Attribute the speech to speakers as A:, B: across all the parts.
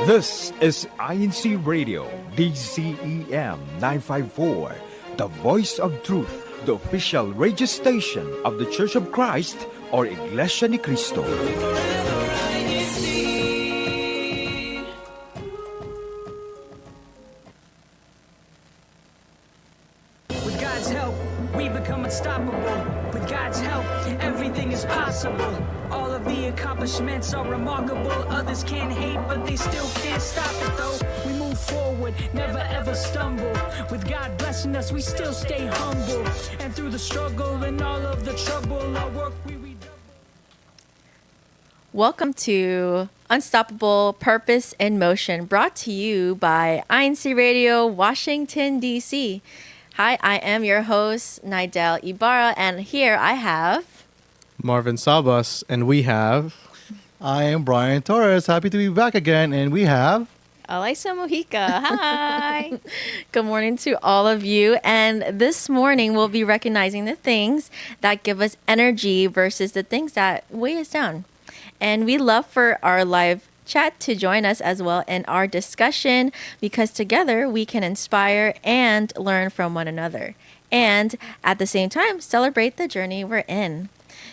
A: This is INCRadio, DCEM 954, the voice of truth, the official radio station of the Church of Christ, or Iglesianicristo.
B: With God's help, we become unstoppable. With God's help, everything is possible. All of the accomplishments are remarkable. Others can't hate, but they still can't stop it though. We move forward, never ever stumble. With God blessing us, we still stay humble. And through the struggle and all of the trouble, our work we redouble.
C: Welcome to Unstoppable Purpose in Motion, brought to you by INCRadio, Washington, D.C. Hi, I am your host, Nidel Ibarra, and here I have...
D: Marvin Sabas, and we have...
E: I am Brian Torres. Happy to be back again, and we have...
C: Alyssa Mojica. Hi. Good morning to all of you. And this morning, we'll be recognizing the things that give us energy versus the things that weigh us down. And we love for our live chat to join us as well in our discussion, because together we can inspire and learn from one another. And at the same time, celebrate the journey we're in.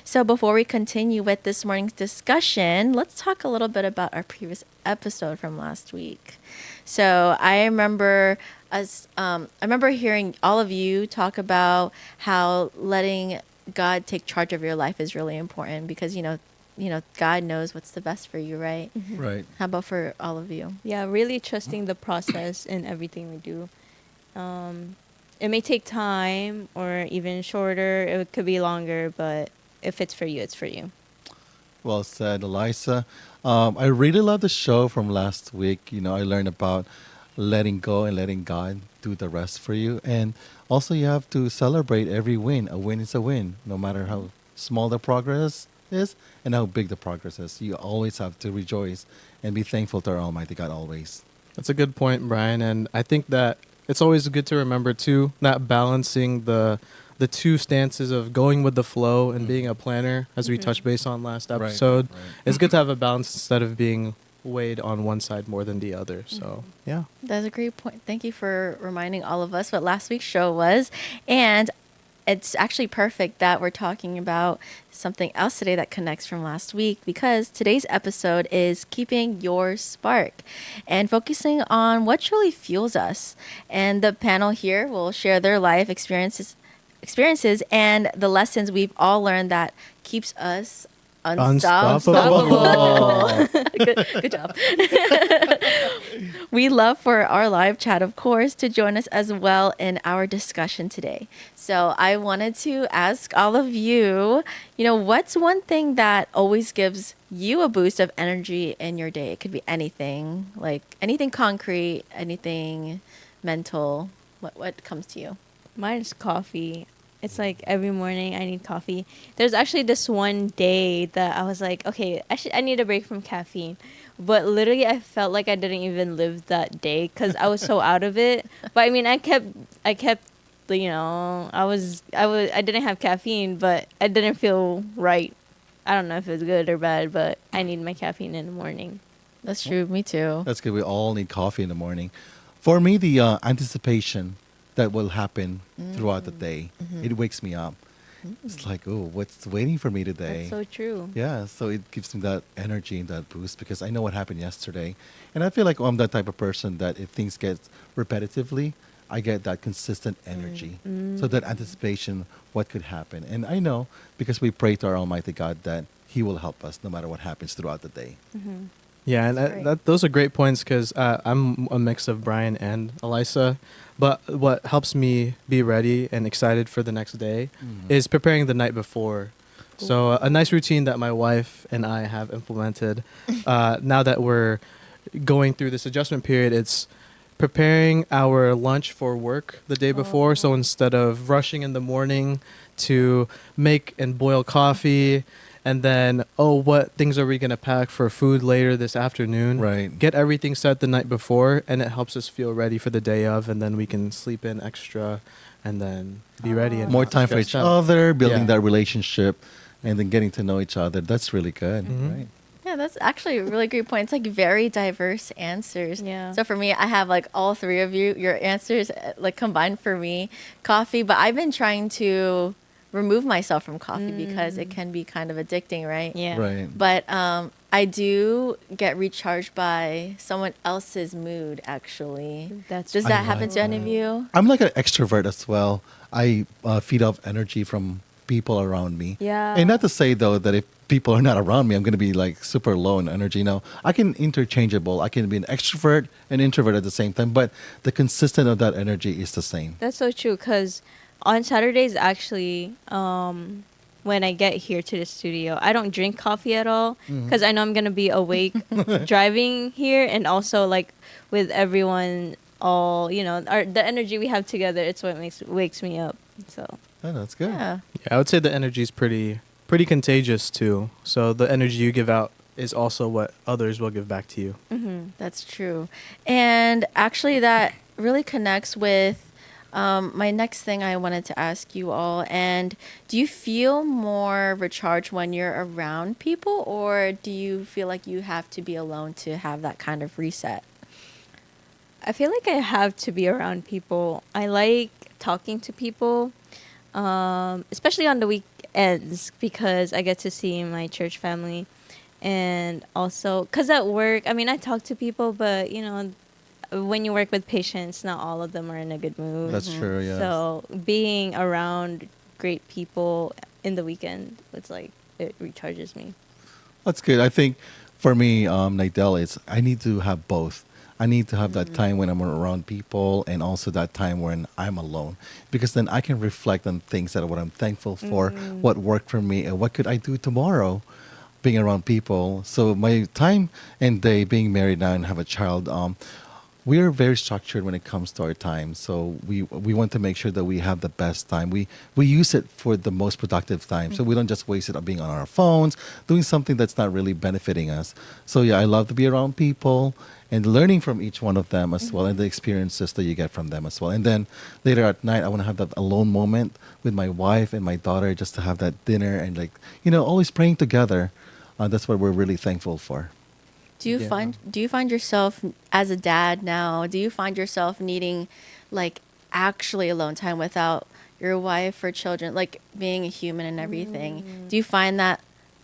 C: So before we continue with this morning's discussion, let's talk a little bit about our previous episode from last week. So I remember hearing all of you talk about how letting God take charge of your life is really important, because, you know, God knows what's the best for you, right?
E: Mm-hmm. Right.
C: How about for all of you?
F: Yeah, really trusting the process in everything we do. It may take time or even shorter. It could be longer, but if it's for you, it's for you.
E: Well said, Eliza. I really love the show from last week. You know, I learned about letting go and letting God do the rest for you. And also you have to celebrate every win. A win is a win, no matter how small the progress is and how big the progress is. You always have to rejoice and be thankful to our Almighty God always.
D: That's a good point, Brian. And I think that it's always good to remember, too, that balancing the two stances of going with the flow and being a planner, as we touched base on last episode. Right. It's good to have a balance instead of being weighed on one side more than the other. So, yeah.
C: That's a great point. Thank you for reminding all of us what last week's show was. And it's actually perfect that we're talking about something else today that connects from last week, because today's episode is keeping your spark and focusing on what truly fuels us. And the panel here will share their life experiences and the lessons we've all learned that keeps us unstoppable. Good job. We love for our live chat, of course, to join us as well in our discussion today. So I wanted to ask all of you, what's one thing that always gives you a boost of energy in your day? It could be anything, like anything concrete, anything mental. What comes to you?
F: Mine's coffee. It's like every morning I need coffee. There's actually this one day that I was like, okay, I need a break from caffeine. But literally I felt like I didn't even live that day because I was so out of it. But I mean, I kept, I didn't have caffeine, but I didn't feel right. I don't know if it was good or bad, but I need my caffeine in the morning.
C: That's true. Me too.
E: That's good. We all need coffee in the morning. For me, the anticipation that will happen throughout the day. It wakes me up. It's like, oh, what's waiting for me today?
F: That's so true.
E: Yeah, so it gives me that energy and that boost because I know what happened yesterday. And I feel like I'm that type of person that if things get repetitively, I get that consistent energy. So that anticipation, what could happen. And I know because we pray to our Almighty God that He will help us no matter what happens throughout the day.
D: Yeah, and those are great points because I'm a mix of Brian and Eliza. But what helps me be ready and excited for the next day is preparing the night before. Cool. So a nice routine that my wife and I have implemented now that we're going through this adjustment period, it's preparing our lunch for work the day before. So instead of rushing in the morning to make and boil coffee, and then, what things are we going to pack for food later this afternoon?
E: Right.
D: Get everything set the night before, and it helps us feel ready for the day of, and then we can sleep in extra and then be ready. And
E: more time for each other, building that relationship and then getting to know each other. That's really good, right?
C: Yeah, that's actually a really great point. It's like very diverse answers.
F: Yeah.
C: So for me, I have like all three of your answers like combined for me. Coffee, but I've been trying to remove myself from coffee because it can be kind of addicting, right?
F: Yeah.
E: Right.
C: But I do get recharged by someone else's mood, actually. Does
F: I
C: that
E: like
C: happen to any of you?
E: I'm like an extrovert as well. I feed off energy from people around me.
F: Yeah.
E: And not to say though that if people are not around me, I'm going to be like super low in energy. No, I can interchangeable. I can be an extrovert and introvert at the same time, but the consistent of that energy is the same.
F: That's so true. Because on Saturdays, actually, when I get here to the studio, I don't drink coffee at all because I know I'm gonna be awake driving here, and also like with everyone, all the energy we have together. It's what wakes me up. So
E: Oh, that's good.
C: Yeah.
D: Yeah, I would say the energy is pretty contagious too. So the energy you give out is also what others will give back to you.
C: That's true. And actually, that really connects with my next thing I wanted to ask you all. And do you feel more recharged when you're around people, or do you feel like you have to be alone to have that kind of reset?
F: I feel like I have to be around people. I like talking to people, especially on the weekends because I get to see my church family. And also, because at work, I mean, I talk to people, but, when you work with patients, not all of them are in a good mood.
E: That's true, yes.
F: So being around great people in the weekend, it's like, it recharges me.
E: That's good. I think for me, Nidell, it's I need to have both. I need to have that time when I'm around people and also that time when I'm alone, because then I can reflect on things that what I'm thankful for, what worked for me, and what could I do tomorrow being around people. So my time and day being married now and have a child, we're very structured when it comes to our time. So we want to make sure that we have the best time. We use it for the most productive time. So we don't just waste it on being on our phones, doing something that's not really benefiting us. So yeah, I love to be around people and learning from each one of them as well, and the experiences that you get from them as well. And then later at night, I want to have that alone moment with my wife and my daughter, just to have that dinner and always praying together. That's what we're really thankful for.
C: Do you find yourself as a dad now, do you find yourself needing like actually alone time without your wife or children, like being a human and everything? Do you find that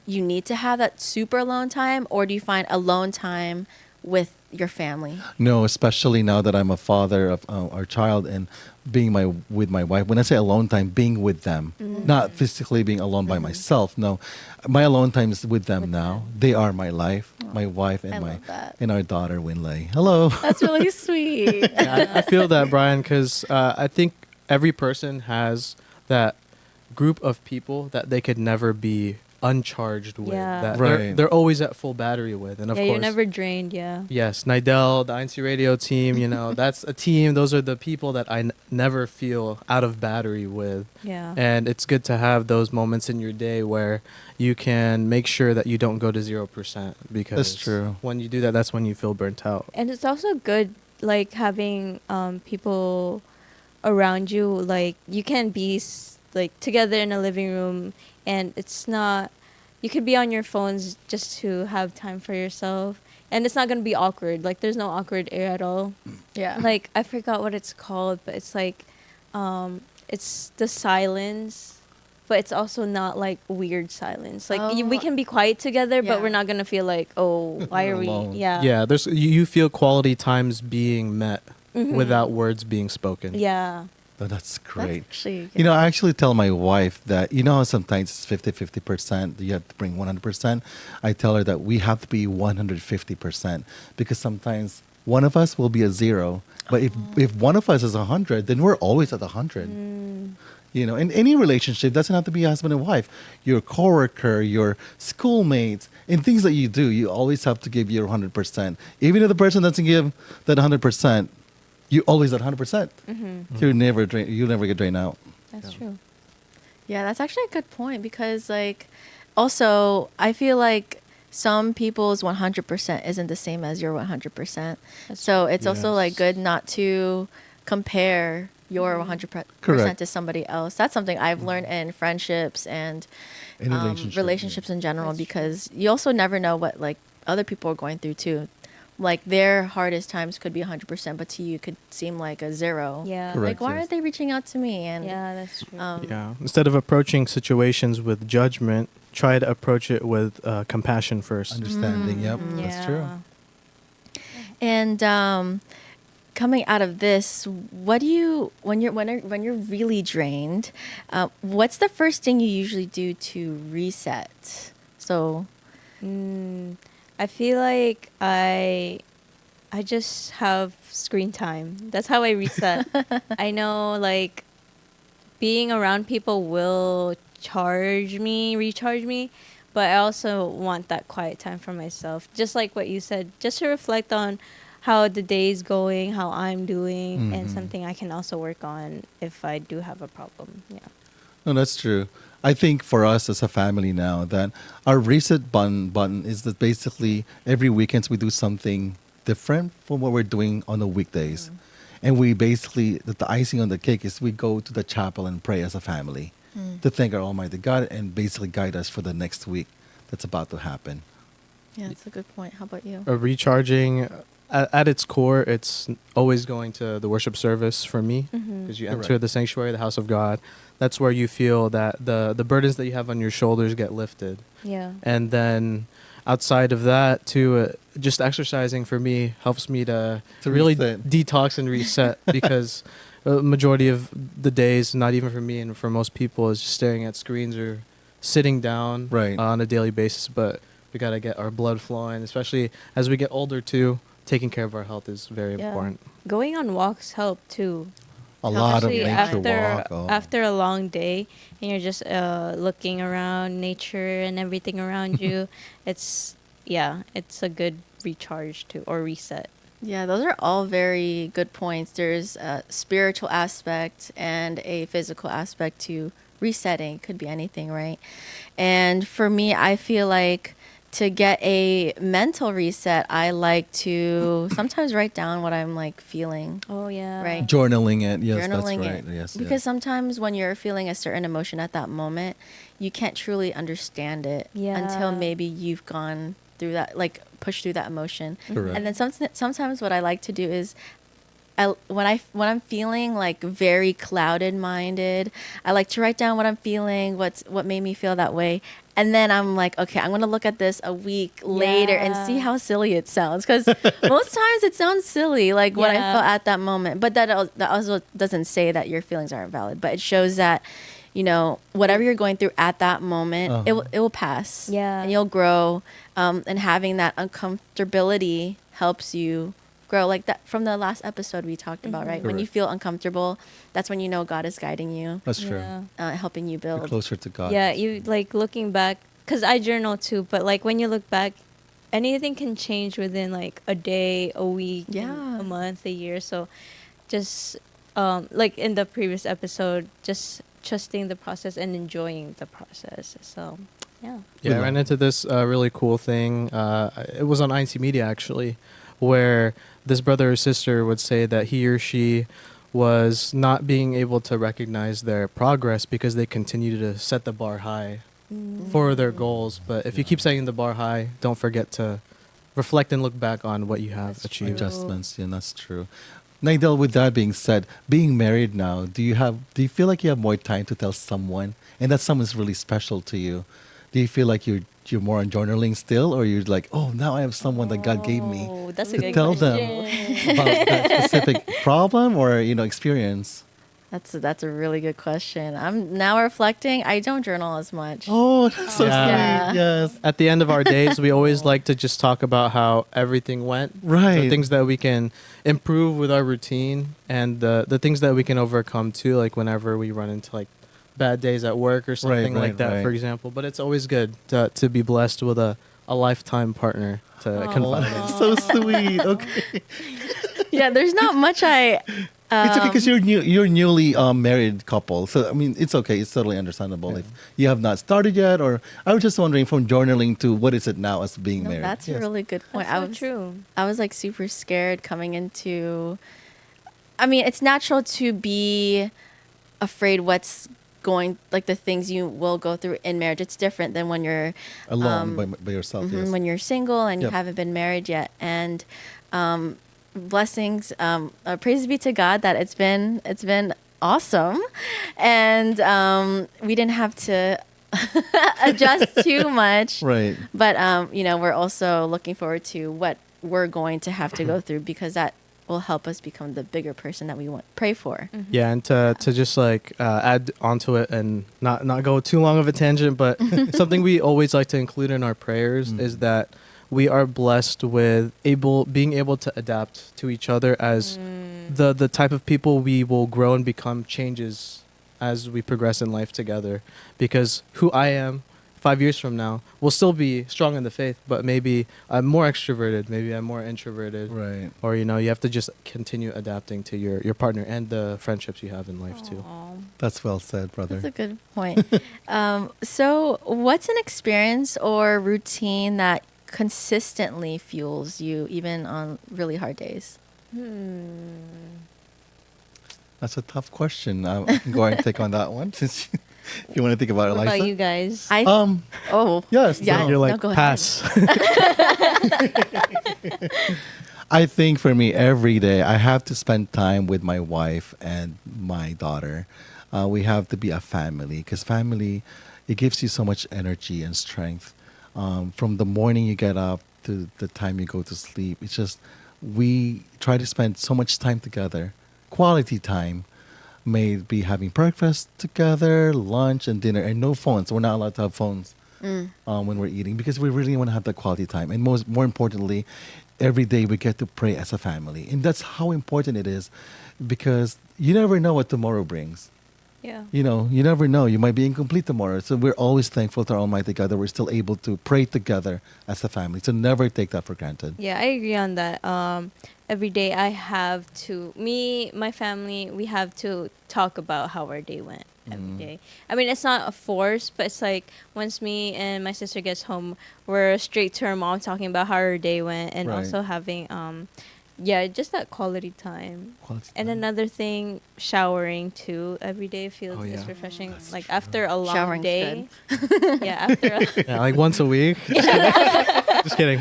C: you need to have that super alone time, or do you find alone time with your family?
E: No, especially now that I'm a father of our child and being with my wife. When I say alone time, being with them, not physically being alone by myself. No, my alone time is with them now. They are my life, my wife, and
C: love that.
E: and our daughter Winley. Hello.
C: That's really sweet.
D: Yeah, I feel that, Brian, because I think every person has that group of people that they could never be uncharged with.
F: Yeah.
D: That
E: Right.
D: they're always at full battery with. And of
F: Yeah,
D: course,
F: you're never drained, yeah.
D: yes, Nidell, the INCRadio team, that's a team. Those are the people that I never feel out of battery with.
F: Yeah.
D: And it's good to have those moments in your day where you can make sure that you don't go to 0%, because
E: That's true.
D: when you do that, that's when you feel burnt out.
F: And it's also good, like, having people around you. Like, you can be, like, together in a living room, and it's not, you could be on your phones just to have time for yourself. And it's not going to be awkward. Like, there's no awkward air at all.
C: Yeah.
F: Like, I forgot what it's called, but it's like, it's the silence, but it's also not like weird silence. Like, we can be quiet together, but
C: Yeah.
F: we're not going to feel like, oh, why are we?
E: Alone.
F: Yeah.
D: Yeah, you feel quality times being met without words being spoken.
F: Yeah.
E: Oh, that's great.
C: Actually,
E: I actually tell my wife that, how sometimes it's 50-50%, you have to bring 100%. I tell her that we have to be 150%, because sometimes one of us will be a 0. But if one of us is 100, then we're always at 100. In any relationship, doesn't have to be husband and wife. Your coworker, your schoolmates, and things that you do, you always have to give your 100%. Even if the person doesn't give that 100%, you always at 100%. You'll never get drained out.
F: That's true.
C: Yeah, that's actually a good point, because like also I feel like some people's 100% isn't the same as your 100%. So it's also like
E: Yes.
C: good not to compare your 100%
E: Correct.
C: to somebody else. That's something I've learned in friendships and
E: In relationship,
C: relationships in general,
F: That's true.
C: because you also never know what like other people are going through too. Like their hardest times could be 100%, but to you could seem like a zero.
F: Yeah.
E: Correct.
C: Like, why
E: yes.
C: aren't they reaching out to me? And
F: Yeah, that's true.
D: Yeah. Instead of approaching situations with judgment, try to approach it with compassion first.
E: Understanding. Yep, that's true.
C: And coming out of this, what do you when you're really drained? What's the first thing you usually do to reset? So,
F: I feel like I just have screen time. That's how I reset. I know like being around people will recharge me, but I also want that quiet time for myself. Just like what you said, just to reflect on how the day's going, how I'm doing, and something I can also work on if I do have a problem. Yeah.
E: No, that's true. I think for us as a family now that our reset button is that basically every weekends we do something different from what we're doing on the weekdays. And we basically, the icing on the cake is we go to the chapel and pray as a family to thank our Almighty God and basically guide us for the next week that's about to happen.
C: yeah, that's a good point. How about you?
D: Recharging, at its core, it's always going to the worship service for me, because you enter
E: Correct.
D: the sanctuary, the house of God. That's where you feel that the burdens that you have on your shoulders get lifted.
F: Yeah.
D: And then outside of that, too, just exercising for me helps me to really
E: reset.
D: detox and reset, because majority of the days, not even for me and for most people, is just staring at screens or sitting down
E: Right.
D: on a daily basis. But we got to get our blood flowing, especially as we get older, too. Taking care of our health is very
F: Yeah.
D: important.
F: Going on walks help too.
E: A lot of
F: Especially
E: nature walk. Oh.
F: after a long day and you're just looking around nature and everything around you, it's a good recharge too, or reset.
C: Yeah, those are all very good points. There's a spiritual aspect and a physical aspect to resetting. Could be anything, right? And for me, I feel like to get a mental reset, I like to sometimes write down what I'm like feeling.
F: Oh yeah.
C: Right.
E: Journaling it. Yes,
C: Journaling
E: that's right.
C: it.
E: Yes,
C: Because
E: yes.
C: sometimes when you're feeling a certain emotion at that moment, you can't truly understand it until
F: Yeah.
C: maybe you've gone through that, like pushed through that emotion.
E: Correct.
C: And then sometimes what I like to do is when I'm feeling like very clouded minded, I like to write down what I'm feeling, what made me feel that way. And then I'm like, okay, I'm going to look at this a week later and see
F: Yeah.
C: how silly it sounds. Because most times it sounds silly, like what I
F: Yeah.
C: felt at that moment. But that also doesn't say that your feelings aren't valid. But it shows that, you know, whatever you're going through at that moment, it will pass.
F: Yeah.
C: And you'll grow. And having that uncomfortability helps you grow, like that from the last episode we talked about, right? When you
E: Correct.
C: feel uncomfortable, that's when you know God is guiding you,
E: That's true.
F: Yeah.
C: helping you
E: You're
C: build.
E: closer to God.
F: Yeah, you like looking back, because I journal too, but like when you look back, anything can change within like a day, a week,
C: Yeah.
F: a month, a year. So just like in the previous episode, just trusting the process and enjoying the process. So yeah.
D: Yeah, I ran into this really cool thing. It was on INCRadio actually, where this brother or sister would say that he or she was not being able to recognize their progress because they continue to set the bar high for their goals. But if you keep setting the bar high, don't forget to reflect and look back on what you have
F: That's
D: achieved.
E: Adjustments. Yeah, that's true. Naidel, with that being said, being married now, do you feel like you have more time to tell someone, and that someone's really special to you? Do you feel like you're more on journaling still, or you're like, oh, now I have someone that God gave me
F: Oh, that's a
E: to
F: good
E: tell
F: question.
E: them about that specific problem or experience?
C: That's a really good question. I'm now reflecting. I don't journal as much.
E: Oh, that's so
D: Yeah.
E: sweet. Yes.
D: At the end of our days, we always like to just talk about how everything went.
E: Right.
D: The things that we can improve with our routine, and the things that we can overcome too, like whenever we run into like bad days at work or something
E: right,
D: like that,
E: right.
D: for example. But it's always good to be blessed with a lifetime partner to confide in.
E: So sweet. Okay.
C: Yeah, there's not much I.
E: It's okay because you're newly married couple, so I mean it's okay. It's totally understandable if you have not started yet. Or I was just wondering, from journaling to what is it now as being
C: No,
E: married?
C: that's a
E: Yes.
C: really good point.
F: That's so true.
C: I was like super scared coming into. I mean, it's natural to be afraid what's going, like the things you will go through in marriage. It's different than when you're
E: Alone by yourself,
C: mhm,
E: yes.
C: when you're single and you
E: Yep.
C: haven't been married yet. And blessings, praise be to God that it's been awesome, and we didn't have to adjust too much.
E: Right.
C: But we're also looking forward to what we're going to have to go through, because that will help us become the bigger person that we want pray for.
D: Yeah, and to just like add onto it and not go too long of a tangent, but something we always like to include in our prayers is that we are blessed with being able to adapt to each other as the type of people we will grow and become changes as we progress in life together. Because who I am 5 years from now will still be strong in the faith, but maybe I'm more extroverted, maybe I'm more introverted.
E: Right.
D: Or, you have to just continue adapting to your partner and the friendships you have in life too.
F: Aw.
E: That's well said, brother.
C: That's a good point. So what's an experience or routine that consistently fuels you even on really hard days?
E: That's a tough question. I can go ahead and take on that one since if you want to think about it,
F: What
E: Eliza.
F: about you guys?
C: Oh
E: Yes.
C: yeah,
E: no.
D: You're
C: no,
D: like,
C: go ahead.
D: pass.
E: I think for me, every day I have to spend time with my wife and my daughter. We have to be a family because family, it gives you so much energy and strength. From the morning you get up to the time you go to sleep, it's just we try to spend so much time together, quality time. May it be having breakfast together, lunch and dinner, and no phones. We're not allowed to have phones when we're eating because we really want to have that quality time. And more importantly, every day we get to pray as a family. And that's how important it is because you never know what tomorrow brings.
F: Yeah.
E: You never know. You might be incomplete tomorrow. So we're always thankful to our Almighty God that we're still able to pray together as a family. So never take that for granted.
F: Yeah, I agree on that. Every day my family, we have to talk about how our day went every day. I mean, it's not a force, but it's like once me and my sister gets home, we're straight to our mom talking about how our day went and
E: Right.
F: also having, just that quality time.
E: Quality
F: And
E: time.
F: another thing, showering too. Every day feels
D: Oh, yeah.
F: it's refreshing. Like after a long
C: Showering's
F: day. Yeah, after
D: Yeah, like once a week. Just kidding.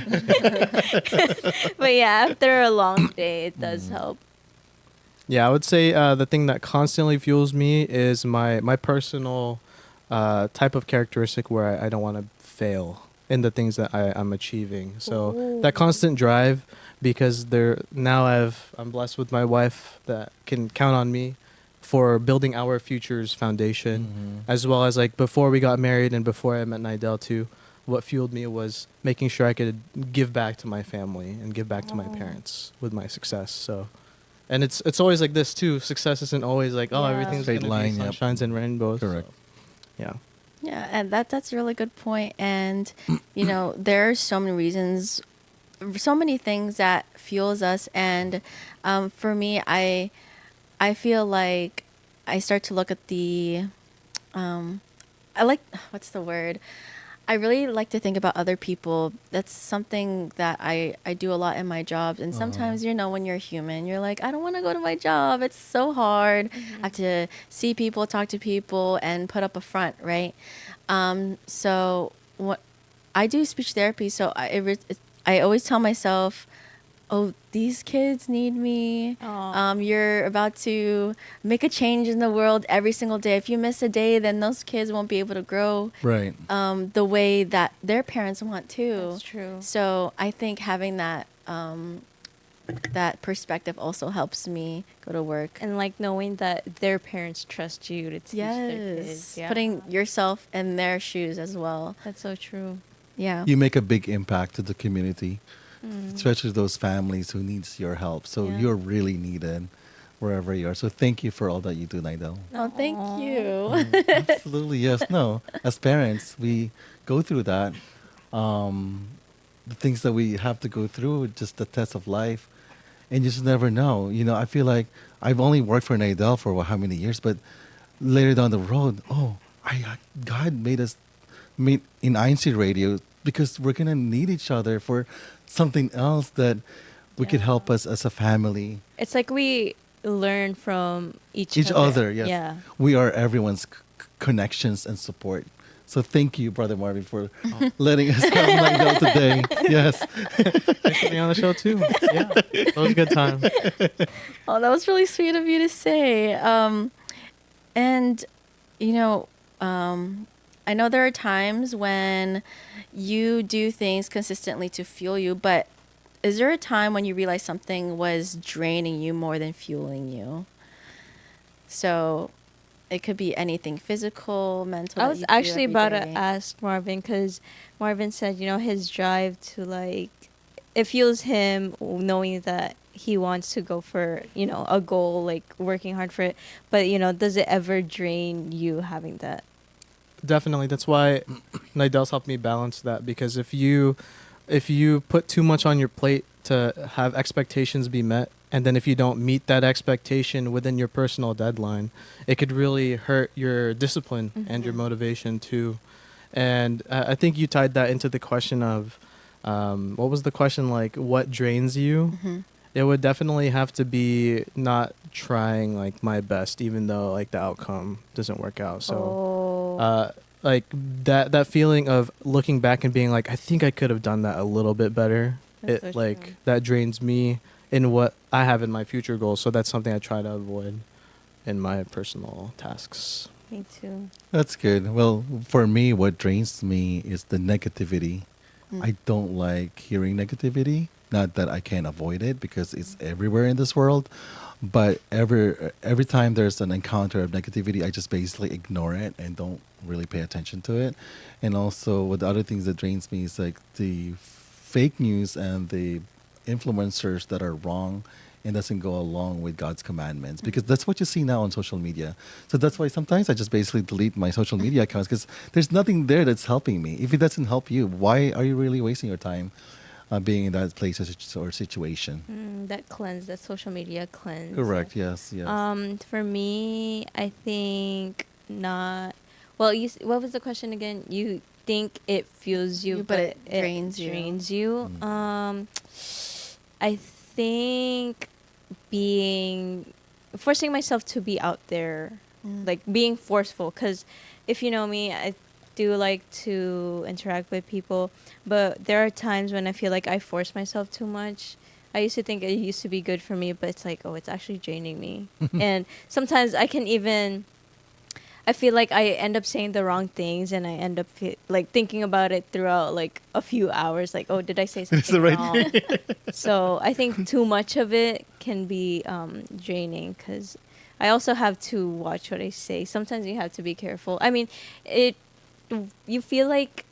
F: but yeah, after a long day, it does help.
D: Yeah, I would say the thing that constantly fuels me is my personal type of characteristic where I don't want to fail in the things that I'm achieving. So
F: Ooh.
D: that constant drive, because I'm blessed with my wife that can count on me for building our future's foundation, as well as like before we got married and before I met Nidel too. What fueled me was making sure I could give back to my family and give back to my parents with my success. So, and it's always like this too. Success isn't always like, oh,
F: Yeah.
D: everything's
E: Straight
D: gonna
E: line,
D: be
E: yep.
D: sunshines and rainbows.
E: Correct.
D: So, yeah.
C: Yeah, and that's a really good point. And there are so many reasons, so many things that fuels us. And for me, I feel like I start to look at what's the word? I really like to think about other people. That's something that I do a lot in my jobs. And sometimes, when you're human, you're like, I don't want to go to my job. It's so hard. I have to see people, talk to people, and put up a front, right? So what I do speech therapy. So I always tell myself, oh, these kids need me.
F: Aw.
C: You're about to make a change in the world every single day. If you miss a day, then those kids won't be able to grow
E: Right.
C: the way that their parents want to.
F: That's true.
C: So I think having that perspective also helps me go to work.
F: And like knowing that their parents trust you to teach their kids.
C: Yes,
F: Yeah.
C: putting yourself in their shoes as well.
F: That's so true.
C: Yeah.
E: You make a big impact to the community, especially those families who needs your help. So
F: Yeah.
E: you're really needed wherever you are. So thank you for all that you do, Nidel.
C: Oh, thank
F: Aw.
C: you.
E: Absolutely, yes. No, as parents, we go through that. The things that we have to go through, just the test of life, and you just never know. I feel like I've only worked for Nidel for how many years, but later down the road, God made us meet in INCRadio because we're gonna need each other for something else that we could help us as a family.
F: It's like we learn from each
E: other. Yes.
F: Yeah.
E: We are everyone's connections and support. So thank you, Brother Marvin, for letting us have Nigel today. Yes.
D: Thanks for being on the show too. Yeah, it was a good time.
C: Oh, that was really sweet of you to say. And, you know, I know there are times when you do things consistently to fuel you, but is there a time when you realize something was draining you more than fueling you? So it could be anything physical, mental.
F: I
C: that
F: was
C: you do
F: actually
C: every
F: about
C: day.
F: to ask Marvin because Marvin said, his drive to like, it fuels him knowing that he wants to go for, a goal, like working hard for it. But, does it ever drain you having that?
D: Definitely. That's why Nidel's helped me balance that, because if you put too much on your plate to have expectations be met, and then if you don't meet that expectation within your personal deadline, it could really hurt your discipline and your motivation too. And I think you tied that into the question of, what was the question, like what drains you? It would definitely have to be not trying like my best, even though like the outcome doesn't work out. So like that feeling of looking back and being like, I think I could have done that a little bit better.
F: That's
D: It
F: so
D: like
F: true.
D: that drains me in what I have in my future goals. So that's something I try to avoid in my personal tasks.
F: Me too.
E: That's good. Well, for me, what drains me is the negativity. I don't like hearing negativity. Not that I can't avoid it because it's everywhere in this world, but every time there's an encounter of negativity, I just basically ignore it and don't really pay attention to it. And also, what the other things that drains me is like the fake news and the influencers that are wrong and doesn't go along with God's commandments, because that's what you see now on social media. So that's why sometimes I just basically delete my social media accounts, because there's nothing there that's helping me. If it doesn't help you, why are you really wasting your time being in that place or situation?
F: That cleanse, that social media cleanse.
E: Correct. Yes. Yes.
F: For me, I think not. Well, what was the question again? You think it fuels you, but it
C: drains you.
F: drains you. I think forcing myself to be out there, like being forceful. Because if you know me, I do like to interact with people, but there are times when I feel like I force myself too much. I used to think it used to be good for me, but it's like, oh, it's actually draining me. And sometimes I feel like I end up saying the wrong things, and I end up like thinking about it throughout like a few hours. Like, oh, did I say something
E: the right
F: wrong? So I think too much of it can be draining, because I also have to watch what I say. Sometimes you have to be careful. I mean, you feel like,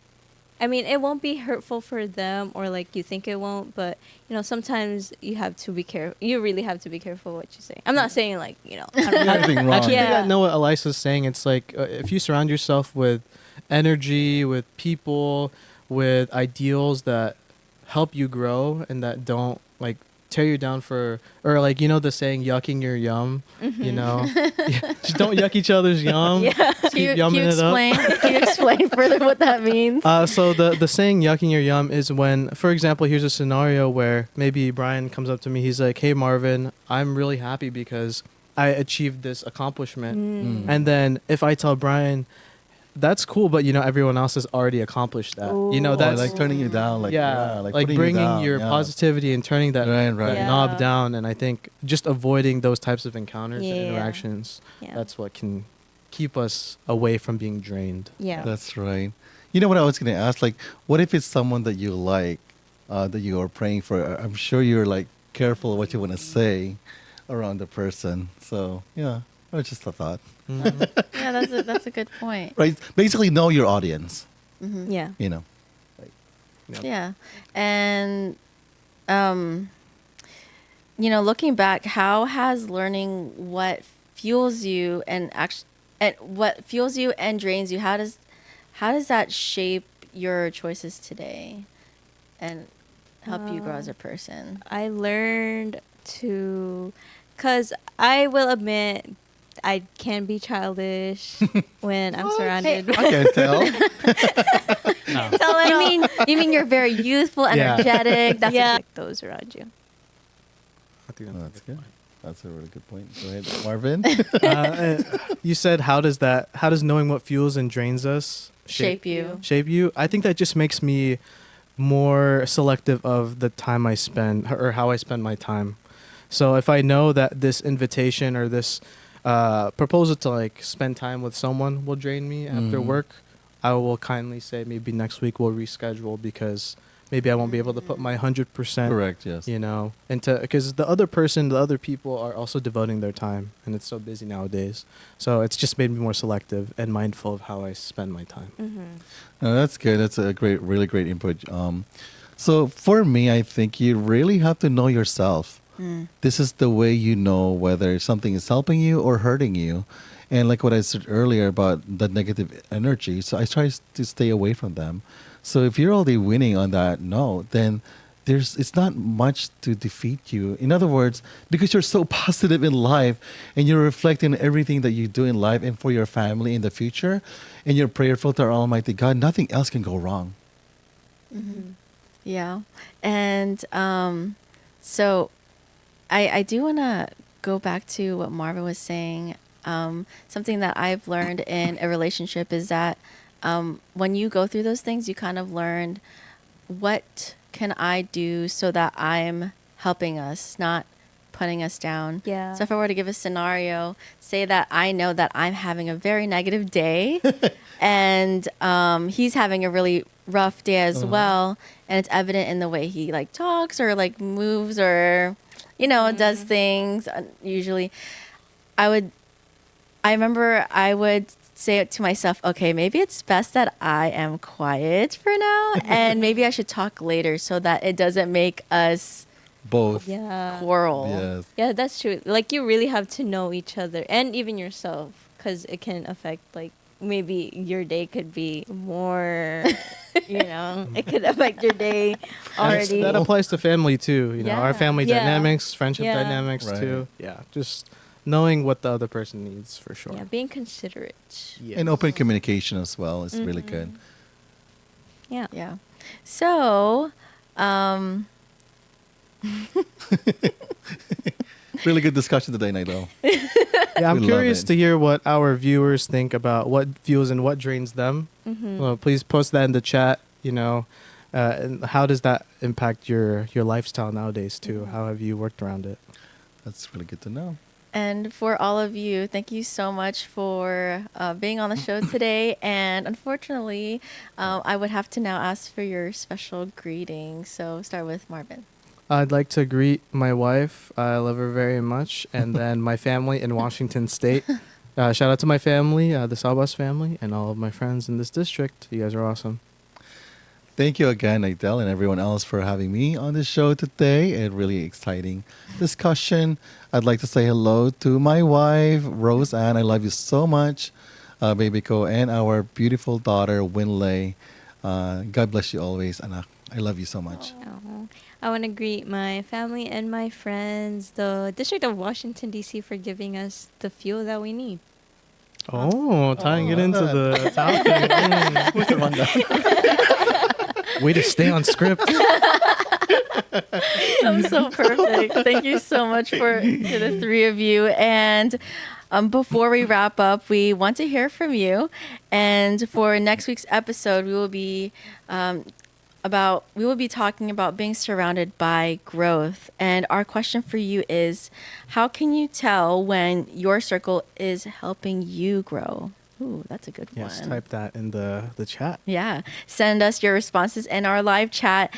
F: it won't be hurtful for them, or like you think it won't, but sometimes you have to be careful. You really have to be careful what you say. I'm not saying like, I don't know.
E: Nothing wrong.
D: Actually,
F: Yeah.
D: I know what Elisa's saying. It's like if you surround yourself with energy, with people, with ideals that help you grow and that don't like tear you down or like, the saying, yucking your yum, just don't yuck each other's yum.
F: Yeah.
D: Just keep yumming it up.
C: Can you explain further what that means?
D: So the saying yucking your yum is when, for example, here's a scenario where maybe Brian comes up to me. He's like, hey, Marvin, I'm really happy because I achieved this accomplishment. And then if I tell Brian, that's cool, but everyone else has already accomplished that. That's
E: like turning you down. Like
D: like
E: putting you
D: bringing
E: down.
D: your
E: Yeah.
D: positivity and turning that,
E: Right.
D: that
F: Yeah.
D: knob down. And I think just avoiding those types of encounters and
F: Yeah.
D: interactions,
F: Yeah.
D: that's what can keep us away from being drained.
F: Yeah.
E: That's right. You know what I was going to ask? Like, what if it's someone that you like, that you are praying for? I'm sure you're like careful what you want to say around the person. So yeah, it was just a thought.
C: Yeah, that's a good point.
E: Right. Basically, know your audience.
F: Yeah.
E: You know.
C: Yeah. And looking back, how has learning what fuels you and what fuels you and drains you, how does that shape your choices today and help you grow as a person?
F: I learned because I will admit I can be childish when I'm surrounded.
E: I can't tell.
C: You mean you're very youthful,
D: Yeah.
C: energetic. That's
F: yeah, like those around you.
D: I think
E: That's good. That's a really good point. Go ahead, Marvin.
D: You said how does knowing what fuels and drains us
C: Shape you.
D: shape you? I think that just makes me more selective of the time I spend or how I spend my time. So if I know that this invitation or this proposal to like spend time with someone will drain me after work, I will kindly say maybe next week we'll reschedule because maybe I won't be able to put my 100%.
E: Correct. Yes.
D: You know, into because the other people are also devoting their time, and it's so busy nowadays. So it's just made me more selective and mindful of how I spend my time.
E: No, that's good. That's a really great input. So for me, I think you really have to know yourself. This is the way you know whether something is helping you or hurting you. And like what I said earlier about the negative energy, so I try to stay away from them. So if you're already winning on that note, then it's not much to defeat you. In other words, because you're so positive in life and you're reflecting on everything that you do in life and for your family in the future, and you're prayerful to our Almighty God, nothing else can go wrong.
C: Yeah. And so I do want to go back to what Marvin was saying. Something that I've learned in a relationship is that when you go through those things, you kind of learn what can I do so that I'm helping us, not putting us down.
F: Yeah.
C: So if I were to give a scenario, say that I know that I'm having a very negative day and he's having a really rough day as well, and it's evident in the way he like talks or like moves or does things. Usually I remember I would say it to myself, okay, maybe it's best that I am quiet for now and maybe I should talk later so that it doesn't make us
E: Both.
F: Yeah.
C: quarrel.
E: Yes.
F: Yeah, that's true. Like, you really have to know each other and even yourself, because it can affect, like, maybe your day could be more, it could affect your day already.
D: That applies to family too.
C: Yeah.
D: Our family
F: Yeah.
D: dynamics, friendship
F: Yeah.
D: dynamics
E: Right.
D: too. Yeah, just knowing what the other person needs for sure.
F: Yeah, being considerate.
D: Yes.
E: And open communication as well is really good.
F: Yeah.
C: Yeah. So,
E: Really good discussion today, Nailo.
D: Yeah, I'm
E: We love
D: curious
E: it.
D: to hear what our viewers think about what fuels and what drains them. Well, please post that in the chat. And how does that impact your lifestyle nowadays too? How have you worked around it?
E: That's really good to know.
C: and for all of you, thank you so much for being on the show today. And unfortunately, I would have to now ask for your special greeting. So start with Marvin.
D: I'd like to greet my wife. I love her very much, and then my family in Washington State. Shout out to my family, the Sabas family, and all of my friends in this district. You guys are awesome.
E: Thank you again, Adele, and everyone else for having me on the show today. A really exciting discussion. I'd like to say hello to my wife, Rose Ann. I love you so much, Baby Ko, and our beautiful daughter, Winlay. God bless you always, Anak. I love you so much.
F: Oh, I want to greet my family and my friends, the District of Washington, D.C., for giving us the fuel that we need.
D: Oh, tying it into the topic. Way to stay on script.
C: I'm so perfect. Thank you so much for the three of you. And before we wrap up, we want to hear from you. And for next week's episode, we will be talking about being surrounded by growth. And our question for you is, how can you tell when your circle is helping you grow? Ooh, that's a good one.
D: Yes, type that in the chat.
C: Yeah. Send us your responses in our live chat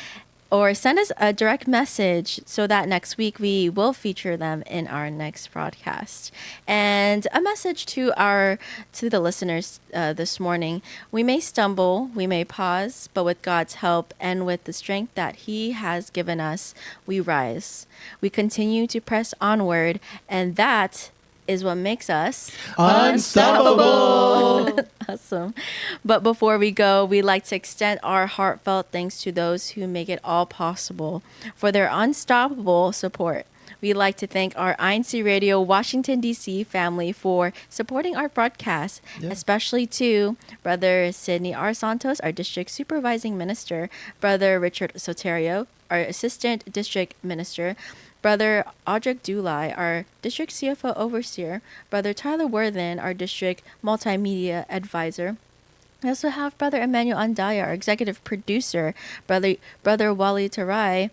C: or send us a direct message so that next week we will feature them in our next broadcast. And a message to the listeners this morning. We may stumble, we may pause, but with God's help and with the strength that He has given us, we rise. We continue to press onward, and that is what makes us
E: Unstoppable!
C: Awesome. But before we go, we'd like to extend our heartfelt thanks to those who make it all possible for their unstoppable support. We'd like to thank our INCRadio Washington, D.C. family for supporting our broadcast, especially to Brother Sidney R. Santos, our district supervising minister, Brother Richard Soterio, our assistant district minister, Brother Audric Dulai, our District CFO Overseer, Brother Tyler Worthen, our District Multimedia Advisor. We also have Brother Emmanuel Andaya, our Executive Producer, Brother Wally Tarai,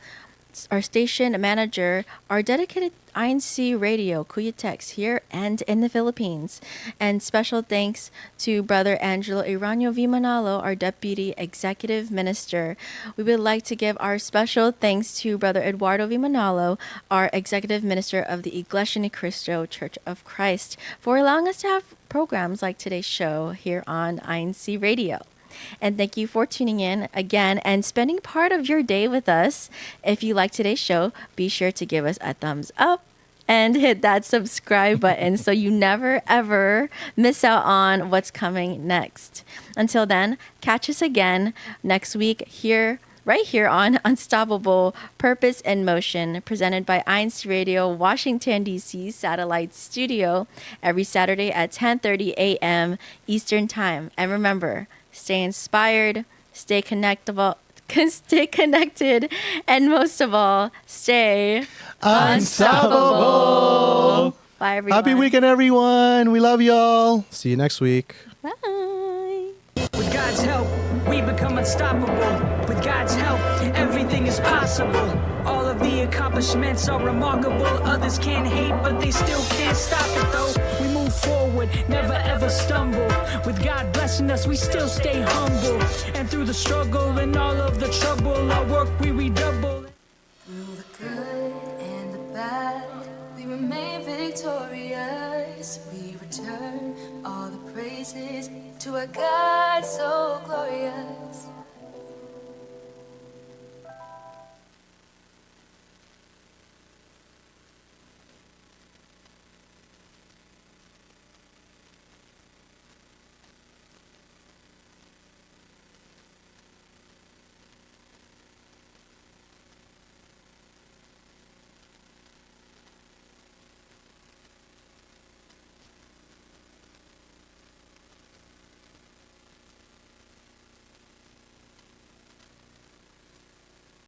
C: our Station Manager, our dedicated INC Radio, Cuyatex, here and in the Philippines. And special thanks to Brother Angelo Iranio Vimanalo, our Deputy Executive Minister. We would like to give our special thanks to Brother Eduardo Vimanalo, our Executive Minister of the Iglesianicristo Church of Christ, for allowing us to have programs like today's show here on INC Radio. And thank you for tuning in again and spending part of your day with us. If you like today's show, be sure to give us a thumbs up and hit that subscribe button so you never ever miss out on what's coming next. Until then, catch us again next week right here on Unstoppable Purpose in Motion, presented by INCRadio, Washington, D.C. Satellite Studio, every Saturday at 10:30 a.m. Eastern Time. And remember, stay inspired, stay connected, and most of all, stay
E: unstoppable.
C: Bye, everyone.
E: Happy weekend, everyone. We love y'all.
D: See you next week.
F: Bye.
B: With God's help, we become unstoppable. With God's help, everything is possible. All of the accomplishments are remarkable. Others can't hate, but they still can't stop it though. We move forward, never ever stumble. With God blessing us, we still stay humble. And through the struggle and all of the trouble, our work we redouble.
G: Through the good and the bad, we remain victorious. We return all the praises to a God so glorious.